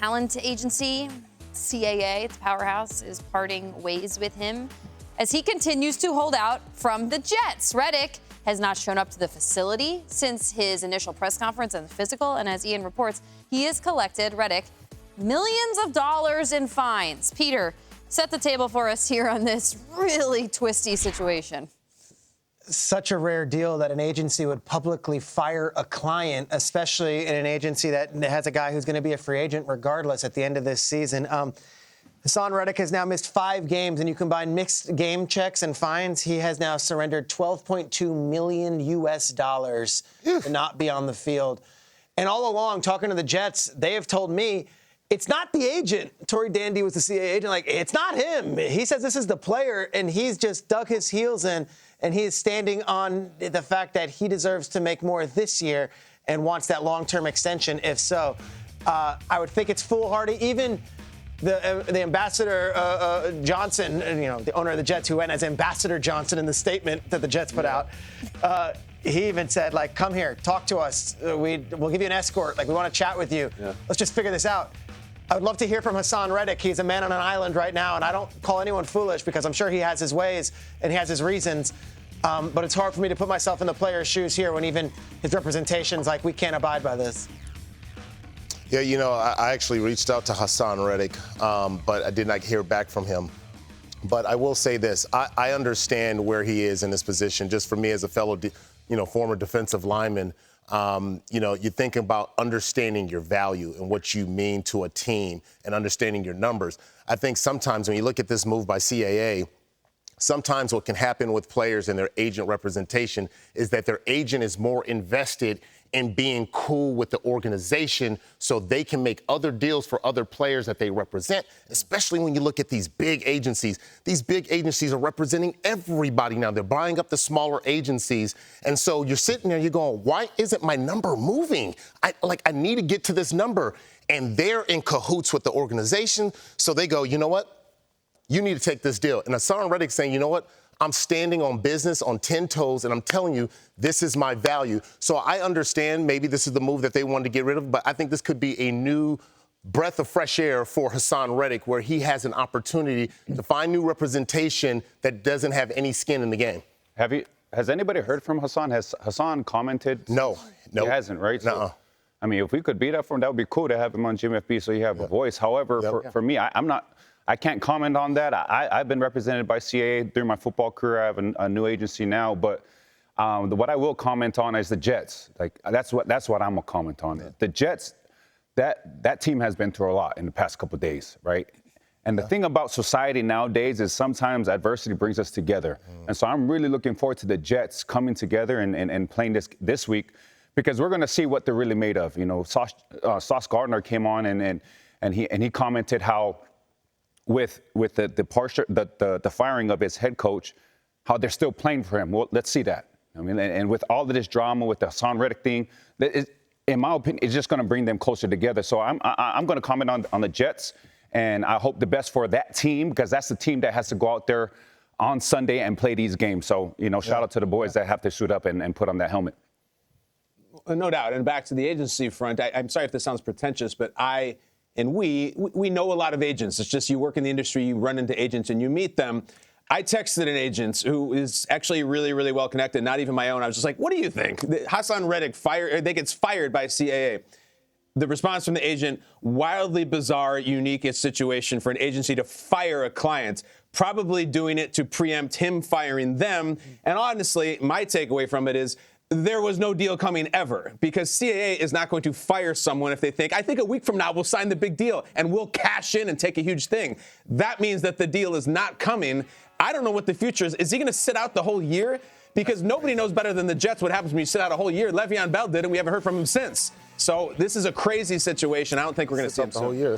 talent agency, CAA, its powerhouse, is parting ways with him as he continues to hold out from the Jets. Reddick has not shown up to the facility since his initial press conference and the physical, and as Ian reports, he has collected, Reddick, millions of dollars in fines. Peter, set the table for us here on this really twisty situation. Such a rare deal that an agency would publicly fire a client, especially in an agency that has a guy who's going to be a free agent regardless at the end of this season. Haason Reddick has now missed 5 games, and you combine mixed game checks and fines, he has now surrendered $12.2 million to not be on the field. And all along, talking to the Jets, they have told me it's not the agent. Tory Dandy was the CAA agent. Like, it's not him. He says this is the player, and he's just dug his heels in, and he is standing on the fact that he deserves to make more this year and wants that long-term extension, if so. I would think it's foolhardy. Even the ambassador Johnson, the owner of the Jets, who went as Ambassador Johnson in the statement that the Jets put out, he even said, like, come here, talk to us. We'll give you an escort. Like, we want to chat with you. Yeah. Let's just figure this out. I would love to hear from Haason Reddick. He's a man on an island right now, and I don't call anyone foolish because I'm sure he has his ways and he has his reasons. But it's hard for me to put myself in the player's shoes here when even his representation's like, we can't abide by this. Yeah, I actually reached out to Haason Reddick, but I did not hear back from him. But I will say this. I understand where he is in this position. Just for me as a fellow, former defensive lineman, you're thinking about understanding your value and what you mean to a team and understanding your numbers. I think sometimes when you look at this move by CAA, sometimes what can happen with players and their agent representation is that their agent is more invested in being cool with the organization so they can make other deals for other players that they represent, especially when you look at these big agencies. These big agencies are representing everybody now. They're buying up the smaller agencies. And so you're sitting there, you're going, why isn't my number moving? I need to get to this number. And they're in cahoots with the organization. So they go, you know what? You need to take this deal. And Haason Reddick saying, you know what? I'm standing on business on 10 toes, and I'm telling you, this is my value. So I understand maybe this is the move that they wanted to get rid of, but I think this could be a new breath of fresh air for Haason Reddick, where he has an opportunity to find new representation that doesn't have any skin in the game. Has anybody heard from Haason? Has Haason commented? No. He hasn't, right? No. I mean, if we could beat up for him, that would be cool to have him on GMFB so you have a voice. However, for me, I can't comment on that. I've been represented by CAA during my football career. I have a new agency now, but what I will comment on is the Jets. Like that's what I'm gonna comment on. Yeah. The Jets, that team has been through a lot in the past couple of days, right? And the thing about society nowadays is sometimes adversity brings us together. And so I'm really looking forward to the Jets coming together and playing this week, because we're gonna see what they're really made of. Sauce Gardner came on and he commented how, with the firing of his head coach, how they're still playing for him. Well, let's see that. I mean, and with all of this drama with the Haason Reddick thing, in my opinion, it's just going to bring them closer together. So I'm going to comment on the Jets, and I hope the best for that team, because that's the team that has to go out there on Sunday and play these games. So, shout out to the boys that have to suit up and put on that helmet. No doubt. And back to the agency front, I'm sorry if this sounds pretentious, but we know a lot of agents. It's just you work in the industry, you run into agents, and you meet them. I texted an agent who is actually really, really well connected, not even my own. I was just like, what do you think? Haason Reddick gets fired by CAA. The response from the agent, wildly bizarre, unique situation for an agency to fire a client, probably doing it to preempt him firing them. And honestly, my takeaway from it is, there was no deal coming ever, because CAA is not going to fire someone if they think, I think a week from now we'll sign the big deal and we'll cash in and take a huge thing. That means that the deal is not coming. I don't know what the future is. Is he going to sit out the whole year? Because nobody knows better than the Jets what happens when you sit out a whole year. Le'Veon Bell did, and we haven't heard from him since. So this is a crazy situation. I don't think we're going to see him the whole year.